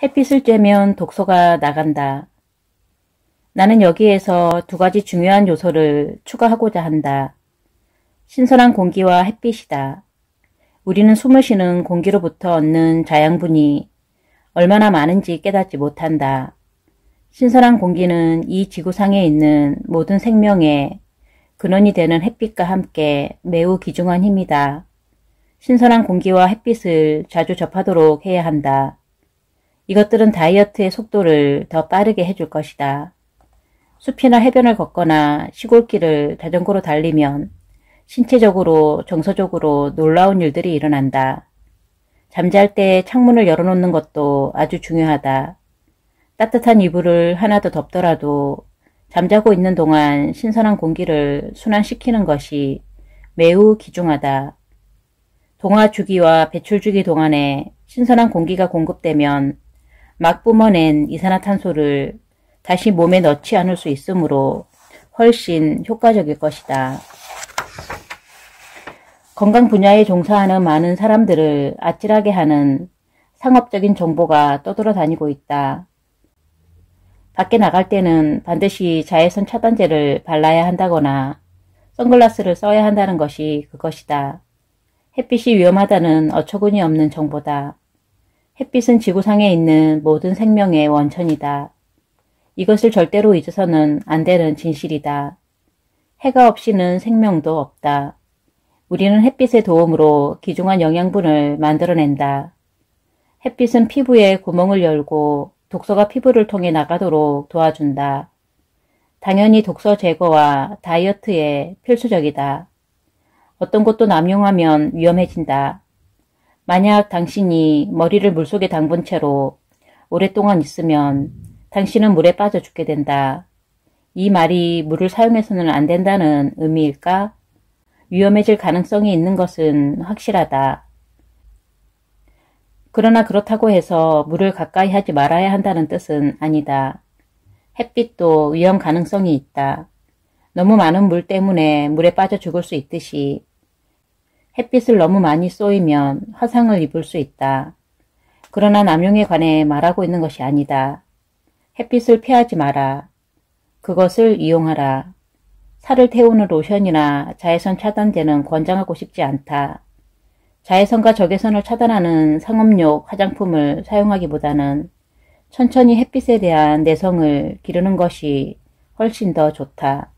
햇빛을 쬐면 독소가 나간다. 나는 여기에서 두 가지 중요한 요소를 추가하고자 한다. 신선한 공기와 햇빛이다. 우리는 숨을 쉬는 공기로부터 얻는 자양분이 얼마나 많은지 깨닫지 못한다. 신선한 공기는 이 지구상에 있는 모든 생명의 근원이 되는 햇빛과 함께 매우 귀중한 힘이다. 신선한 공기와 햇빛을 자주 접하도록 해야 한다. 이것들은 다이어트의 속도를 더 빠르게 해줄 것이다. 숲이나 해변을 걷거나 시골길을 자전거로 달리면 신체적으로 정서적으로 놀라운 일들이 일어난다. 잠잘 때 창문을 열어놓는 것도 아주 중요하다. 따뜻한 이불을 하나 더 덮더라도 잠자고 있는 동안 신선한 공기를 순환시키는 것이 매우 귀중하다. 동화 주기와 배출 주기 동안에 신선한 공기가 공급되면 막 뿜어낸 이산화탄소를 다시 몸에 넣지 않을 수 있으므로 훨씬 효과적일 것이다. 건강 분야에 종사하는 많은 사람들을 아찔하게 하는 상업적인 정보가 떠돌아다니고 있다. 밖에 나갈 때는 반드시 자외선 차단제를 발라야 한다거나 선글라스를 써야 한다는 것이 그것이다. 햇빛이 위험하다는 어처구니 없는 정보다. 햇빛은 지구상에 있는 모든 생명의 원천이다. 이것을 절대로 잊어서는 안 되는 진실이다. 해가 없이는 생명도 없다. 우리는 햇빛의 도움으로 귀중한 영양분을 만들어낸다. 햇빛은 피부에 구멍을 열고 독소가 피부를 통해 나가도록 도와준다. 당연히 독소 제거와 다이어트에 필수적이다. 어떤 것도 남용하면 위험해진다. 만약 당신이 머리를 물속에 담근 채로 오랫동안 있으면 당신은 물에 빠져 죽게 된다. 이 말이 물을 사용해서는 안 된다는 의미일까? 위험해질 가능성이 있는 것은 확실하다. 그러나 그렇다고 해서 물을 가까이 하지 말아야 한다는 뜻은 아니다. 햇빛도 위험 가능성이 있다. 너무 많은 물 때문에 물에 빠져 죽을 수 있듯이 햇빛을 너무 많이 쏘이면 화상을 입을 수 있다. 그러나 남용에 관해 말하고 있는 것이 아니다. 햇빛을 피하지 마라. 그것을 이용하라. 살을 태우는 로션이나 자외선 차단제는 권장하고 싶지 않다. 자외선과 적외선을 차단하는 상업용 화장품을 사용하기보다는 천천히 햇빛에 대한 내성을 기르는 것이 훨씬 더 좋다.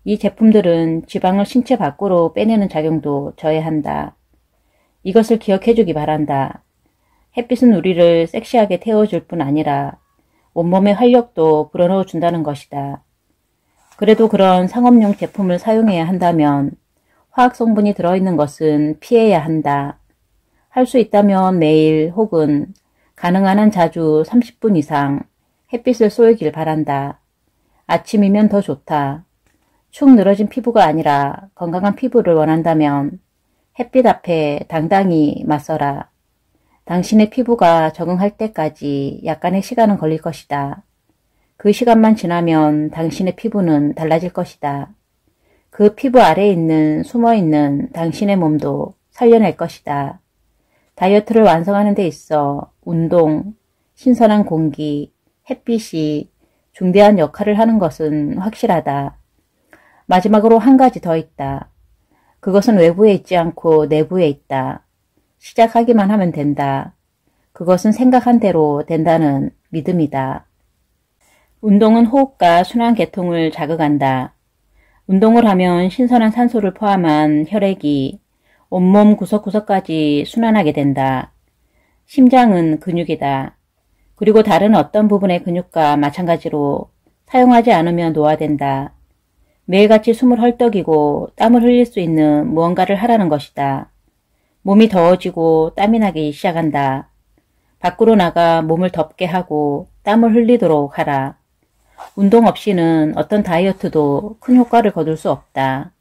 이 제품들은 지방을 신체 밖으로 빼내는 작용도 저해한다. 이것을 기억해 주기 바란다. 햇빛은 우리를 섹시하게 태워줄 뿐 아니라 온몸의 활력도 불어넣어 준다는 것이다. 그래도 그런 상업용 제품을 사용해야 한다면 화학 성분이 들어있는 것은 피해야 한다. 할 수 있다면 매일 혹은 가능한 한 자주 30분 이상 햇빛을 쏘이길 바란다. 아침이면 더 좋다. 축 늘어진 피부가 아니라 건강한 피부를 원한다면 햇빛 앞에 당당히 맞서라. 당신의 피부가 적응할 때까지 약간의 시간은 걸릴 것이다. 그 시간만 지나면 당신의 피부는 달라질 것이다. 그 피부 아래에 있는 숨어있는 당신의 몸도 살려낼 것이다. 다이어트를 완성하는 데 있어 운동, 신선한 공기, 햇빛이 중대한 역할을 하는 것은 확실하다. 마지막으로 한 가지 더 있다. 그것은 외부에 있지 않고 내부에 있다. 시작하기만 하면 된다. 그것은 생각한 대로 된다는 믿음이다. 운동은 호흡과 순환계통을 자극한다. 운동을 하면 신선한 산소를 포함한 혈액이 온몸 구석구석까지 순환하게 된다. 심장은 근육이다. 그리고 다른 어떤 부분의 근육과 마찬가지로 사용하지 않으면 노화된다. 매일같이 숨을 헐떡이고 땀을 흘릴 수 있는 무언가를 하라는 것이다. 몸이 더워지고 땀이 나기 시작한다. 밖으로 나가 몸을 덥게 하고 땀을 흘리도록 하라. 운동 없이는 어떤 다이어트도 큰 효과를 거둘 수 없다.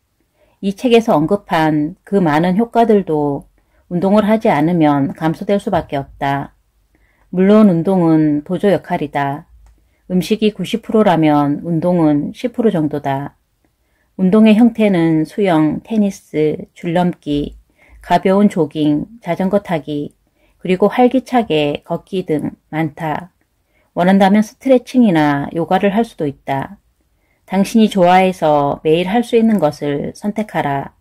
이 책에서 언급한 그 많은 효과들도 운동을 하지 않으면 감소될 수밖에 없다. 물론 운동은 보조 역할이다. 음식이 90%라면 운동은 10% 정도다. 운동의 형태는 수영, 테니스, 줄넘기, 가벼운 조깅, 자전거 타기, 그리고 활기차게 걷기 등 많다. 원한다면 스트레칭이나 요가를 할 수도 있다. 당신이 좋아해서 매일 할 수 있는 것을 선택하라.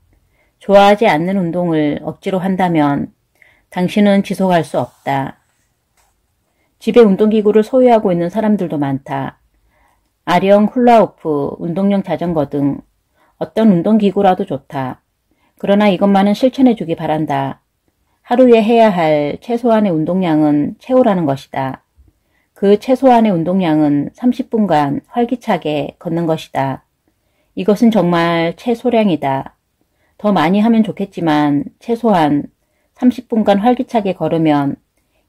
좋아하지 않는 운동을 억지로 한다면 당신은 지속할 수 없다. 집에 운동기구를 소유하고 있는 사람들도 많다. 아령, 훌라후프, 운동용 자전거 등 어떤 운동기구라도 좋다. 그러나 이것만은 실천해 주기 바란다. 하루에 해야 할 최소한의 운동량은 채우라는 것이다. 그 최소한의 운동량은 30분간 활기차게 걷는 것이다. 이것은 정말 최소량이다. 더 많이 하면 좋겠지만 최소한 30분간 활기차게 걸으면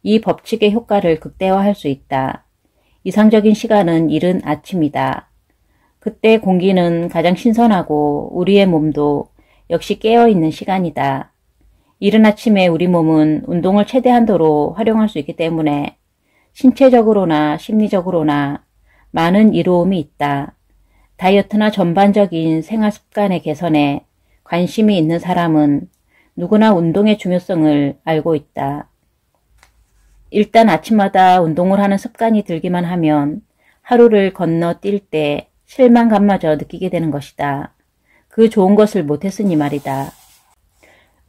이 법칙의 효과를 극대화할 수 있다. 이상적인 시간은 이른 아침이다. 그때 공기는 가장 신선하고 우리의 몸도 역시 깨어있는 시간이다. 이른 아침에 우리 몸은 운동을 최대한도로 활용할 수 있기 때문에 신체적으로나 심리적으로나 많은 이로움이 있다. 다이어트나 전반적인 생활 습관의 개선에 관심이 있는 사람은 누구나 운동의 중요성을 알고 있다. 일단 아침마다 운동을 하는 습관이 들기만 하면 하루를 건너뛸 때 실망감마저 느끼게 되는 것이다. 그 좋은 것을 못했으니 말이다.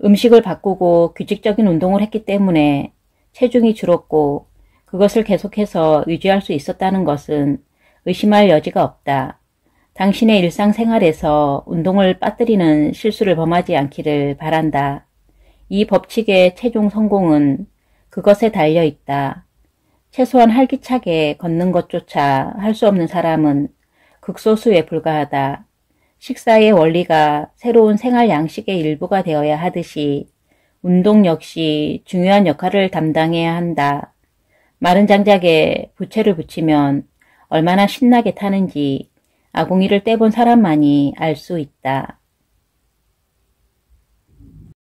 음식을 바꾸고 규칙적인 운동을 했기 때문에 체중이 줄었고 그것을 계속해서 유지할 수 있었다는 것은 의심할 여지가 없다. 당신의 일상생활에서 운동을 빠뜨리는 실수를 범하지 않기를 바란다. 이 법칙의 최종 성공은 그것에 달려 있다. 최소한 활기차게 걷는 것조차 할 수 없는 사람은 극소수에 불과하다. 식사의 원리가 새로운 생활 양식의 일부가 되어야 하듯이 운동 역시 중요한 역할을 담당해야 한다. 마른 장작에 부채를 붙이면 얼마나 신나게 타는지 아궁이를 떼본 사람만이 알 수 있다.